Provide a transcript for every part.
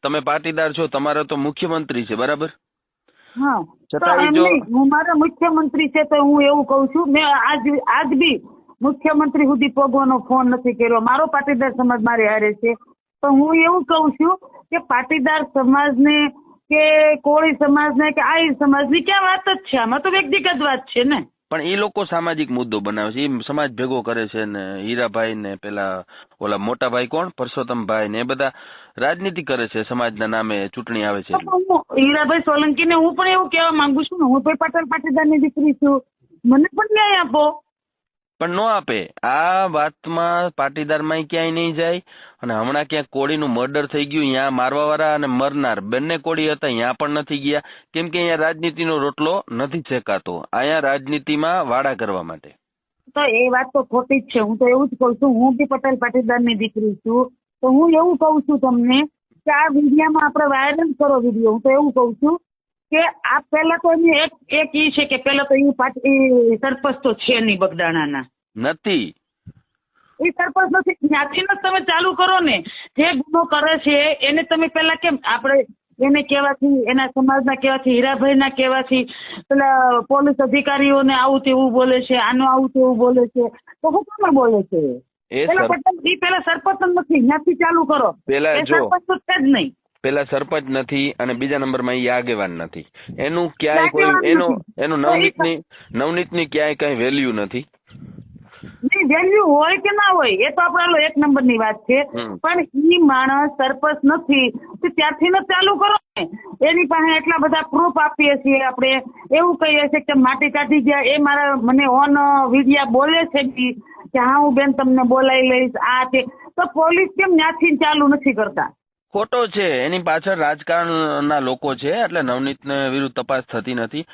તમે પાટીદાર છો, તમારો તો મુખ્યમંત્રી છે, બરાબર? હા, તો છતાંય એમ જો નહીં, હું મારા મુખ્યમંત્રી છે તો હું એવું કઉ છું, મેં આજ બી મુખ્યમંત્રી સુધી પહોંચવાનો ફોન નથી કર્યો. મારો પાટીદાર સમાજ મારી હારે છે, તો હું એવું કઉ છું કે પાટીદાર સમાજને કે કોળી સમાજને કે આહિર સમાજની ક્યાં વાત જ છે? આમાં તો વ્યક્તિગત વાત છે ને. પણ એ લોકો સામાજિક મુદ્દો બનાવે છે, એ સમાજ ભેગો કરે છે ને હીરાભાઈ ને પેલા ઓલા મોટા ભાઈ કોણ પરસોત્તમભાઈ ને એ બધા રાજનીતિ કરે છે, સમાજના નામે ચૂંટણી આવે છે. હીરાભાઈ સોલંકી ને હું પણ એવું કહેવા માંગુ છું ને, હું તો પટેલ પાટીદારની દીકરી છું, મને પણ ન્યાય આપો. પણ નો આપે. આ વાતમાં પાટીદારમાં ક્યાંય નહીં જાય. અને હમણાં ક્યાંક કોળીનું મર્ડર થઈ ગયું, ત્યાં મારવાવાળા અને મરનાર બંને કોળી હતા, ત્યાં પણ નથી ગયા, કેમ કે અહીંયા રાજનીતિનો રોટલો નથી છેકાતો. અહીંયા રાજનીતિમાં વાડા કરવા માટે. તો એ વાત તો ખોટી જ છે. હું તો એવું જ કઉ છું, હું બી પટેલ પાટીદારની દીકરી છું, તો હું એવું કઉ છું તમને કે આ વિડીયોમાં આપણે વાયરલ કરો વિડીયો. હું તો એવું કઉ છું કે આ પેલા તો એક ઈ છે કે પેલા તો એ સરપંચ તો છે નહીં બગદાણાના, નથી. એ સરપંચ નથી, ત્યાંથી જ તમે ચાલુ કરો ને. જે ગુનો કરે છે એને તમે પેલા કેમ આપણે એને કહેવાથી, એના સમાજના કહેવાથી, હીરાભાઈના કહેવાથી પેલા પોલીસ અધિકારીઓને આવું તેવું બોલે છે, આનું આવું તેવું બોલે છે, તો હું કોને બોલે છે? પેલા સરપંચ નથી, ત્યાંથી ચાલુ કરો. પેલા સરપંચ તો છે જ નહીં. પેલા સરપંચ નથી અને બીજા નંબરમાં એ આગેવાન નથી. એનું ક્યાંય કોઈ એનું નવનીતની ક્યાંય કઈ વેલ્યુ નથી. નહીં, વેલ્યુ હોય કે ના હોય એ તો આપણા એક નંબરની વાત છે, પણ ઈ માણસ સરપંચ નથી તો ત્યારથી જ ચાલુ કરો ને. એની પાસે એટલા બધા પ્રૂફ આપીએ છીએ આપણે, એવું કહીએ છીએ કે માટી કાઢી ગયા, એ મને ઓન વિડિયા બોલે છે કે હા હું બેન તમને બોલાવી લઈશ, આ તે. તો પોલીસ કેમ ત્યાંથી ચાલુ નથી કરતા? ખોટો છે. એની પાછળ રાજકારણના લોકો છે, એટલે નવનીતને વિરુદ્ધ તપાસ થતી નથી.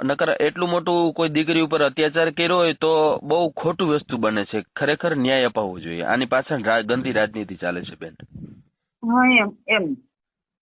નકર એટલું મોટું કોઈ દીકરી ઉપર અત્યાચાર કર્યો હોય તો બહુ ખોટું વસ્તુ બને છે. ખરેખર ન્યાય અપાવવો જોઈએ. આની પાછળ ગંદી રાજનીતિ ચાલે છે બેન. હા, એમ